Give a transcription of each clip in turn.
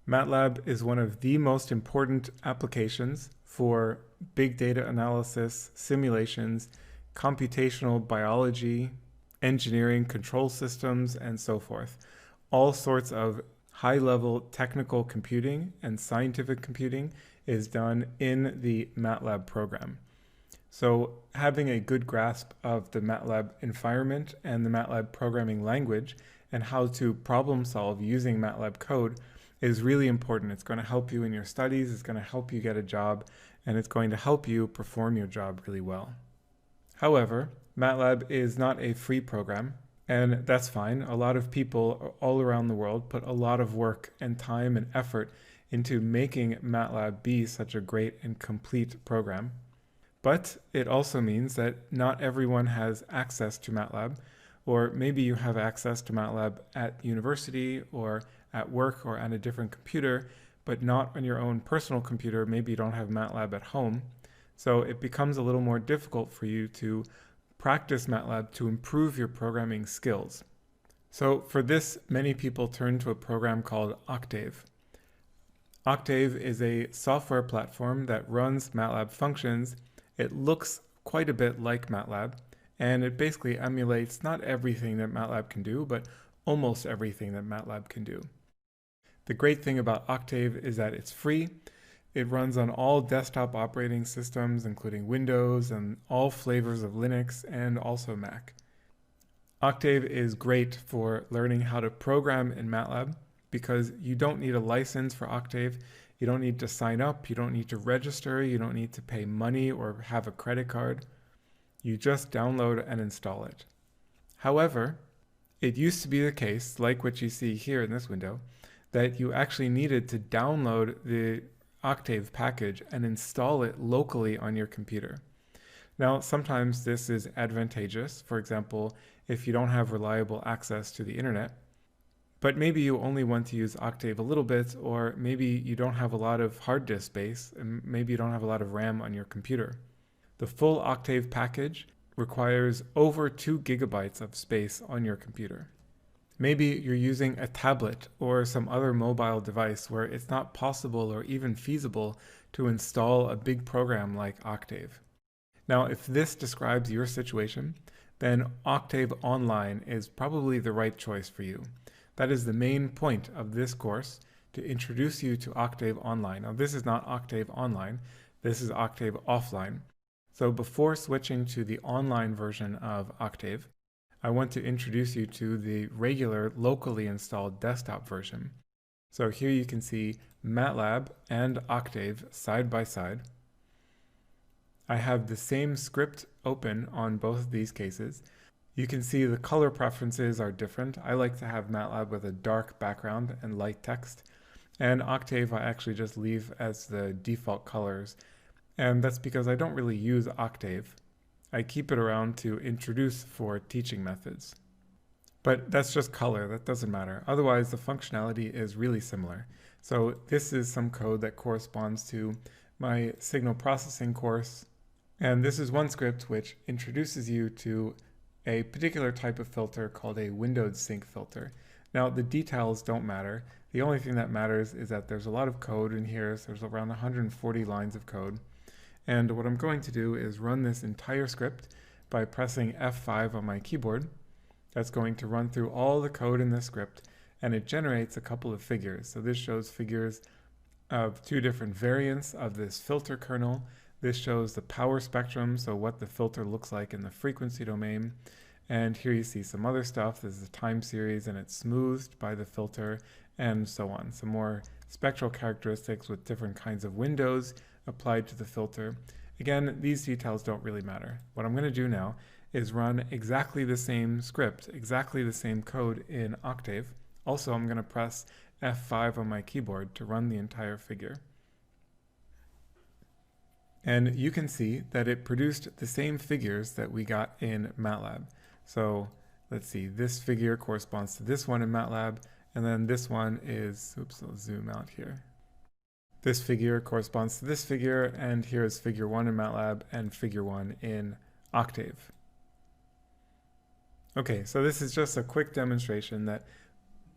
MATLAB is one of the most important applications for big data analysis, simulations, computational biology, engineering, control systems, and so forth. All sorts of high-level technical computing and scientific computing is done in the MATLAB program. So having a good grasp of the MATLAB environment and the MATLAB programming language and how to problem solve using MATLAB code is really important. It's going to help you in your studies, it's going to help you get a job, and it's going to help you perform your job really well. However, MATLAB is not a free program, and that's fine. A lot of people all around the world put a lot of work and time and effort into making MATLAB be such a great and complete program. But it also means that not everyone has access to MATLAB, or maybe you have access to MATLAB at university or at work or on a different computer, but not on your own personal computer. Maybe you don't have MATLAB at home. So it becomes a little more difficult for you to practice MATLAB to improve your programming skills. So for this, many people turn to a program called Octave. Octave is a software platform that runs MATLAB functions. It looks quite a bit like MATLAB, and it basically emulates not everything that MATLAB can do, but almost everything that MATLAB can do. The great thing about Octave is that it's free. It runs on all desktop operating systems, including Windows and all flavors of Linux and also Mac. Octave is great for learning how to program in MATLAB because you don't need a license for Octave. You don't need to sign up. You don't need to register. You don't need to pay money or have a credit card. You just download and install it. However, it used to be the case, like what you see here in this window, that you actually needed to download the Octave package and install it locally on your computer. Now, sometimes this is advantageous. For example, if you don't have reliable access to the internet, but maybe you only want to use Octave a little bit, or maybe you don't have a lot of hard disk space, and maybe you don't have a lot of RAM on your computer. The full Octave package requires over 2 gigabytes of space on your computer. Maybe you're using a tablet or some other mobile device where it's not possible or even feasible to install a big program like Octave. Now, if this describes your situation, then Octave-online is probably the right choice for you. That is the main point of this course, to introduce you to Octave-online. Now, this is not Octave-online, this is Octave-offline. So before switching to the online version of Octave, I want to introduce you to the regular locally installed desktop version. So here you can see MATLAB and Octave side by side. I have the same script open on both of these cases. You can see the color preferences are different. I like to have MATLAB with a dark background and light text, and Octave I actually just leave as the default colors, and that's because I don't really use Octave. I keep it around to introduce for teaching methods. But that's just color, that doesn't matter. Otherwise, the functionality is really similar. So this is some code that corresponds to my signal processing course. And this is one script which introduces you to a particular type of filter called a windowed sink filter. Now, the details don't matter. The only thing that matters is that there's a lot of code in here. So there's around 140 lines of code. And what I'm going to do is run this entire script by pressing F5 on my keyboard. That's going to run through all the code in this script, and it generates a couple of figures. So this shows figures of 2 different variants of this filter kernel. This shows the power spectrum, so what the filter looks like in the frequency domain. And here you see some other stuff. This is a time series, and it's smoothed by the filter, and so on. Some more spectral characteristics with different kinds of windows applied to the filter. Again, these details don't really matter. What I'm going to do now is run exactly the same script, exactly the same code in Octave. Also, I'm going to press F5 on my keyboard to run the entire figure. And you can see that it produced the same figures that we got in MATLAB. So let's see, this figure corresponds to this one in MATLAB, and then this one is, oops, I'll zoom out here. This figure corresponds to this figure, and here is figure 1 in MATLAB and figure 1 in Octave. Okay, so this is just a quick demonstration that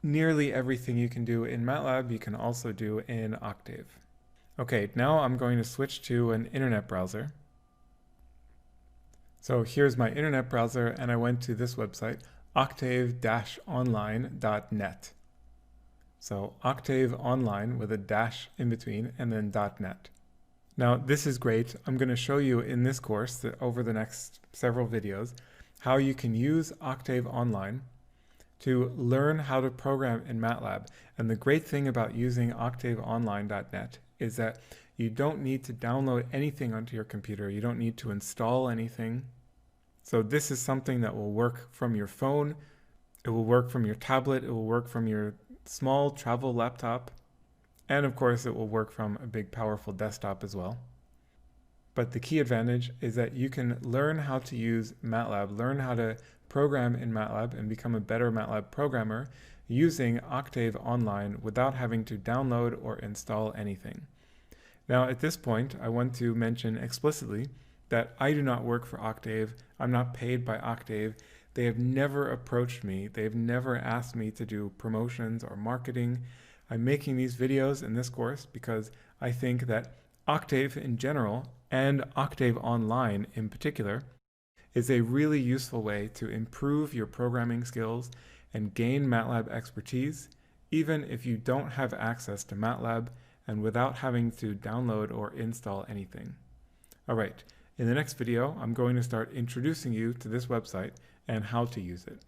nearly everything you can do in MATLAB, you can also do in Octave. Okay, now I'm going to switch to an internet browser. So here's my internet browser, and I went to this website, octave-online.net. So Octave-online with a dash in between and then .net. Now this is great. I'm going to show you in this course that over the next several videos how you can use Octave-online to learn how to program in MATLAB. And the great thing about using octave-online.net is that you don't need to download anything onto your computer. You don't need to install anything. So this is something that will work from your phone. It will work from your tablet. It will work from your small travel laptop. And of course, it will work from a big, powerful desktop as well. But the key advantage is that you can learn how to use MATLAB, learn how to program in MATLAB and become a better MATLAB programmer using Octave-online without having to download or install anything. Now at this point, I want to mention explicitly that I do not work for Octave. I'm not paid by Octave. They have never approached me. They've never asked me to do promotions or marketing. I'm making these videos in this course because I think that Octave in general and Octave-online in particular is a really useful way to improve your programming skills and gain MATLAB expertise, even if you don't have access to MATLAB and without having to download or install anything. All right, in the next video, I'm going to start introducing you to this website and how to use it.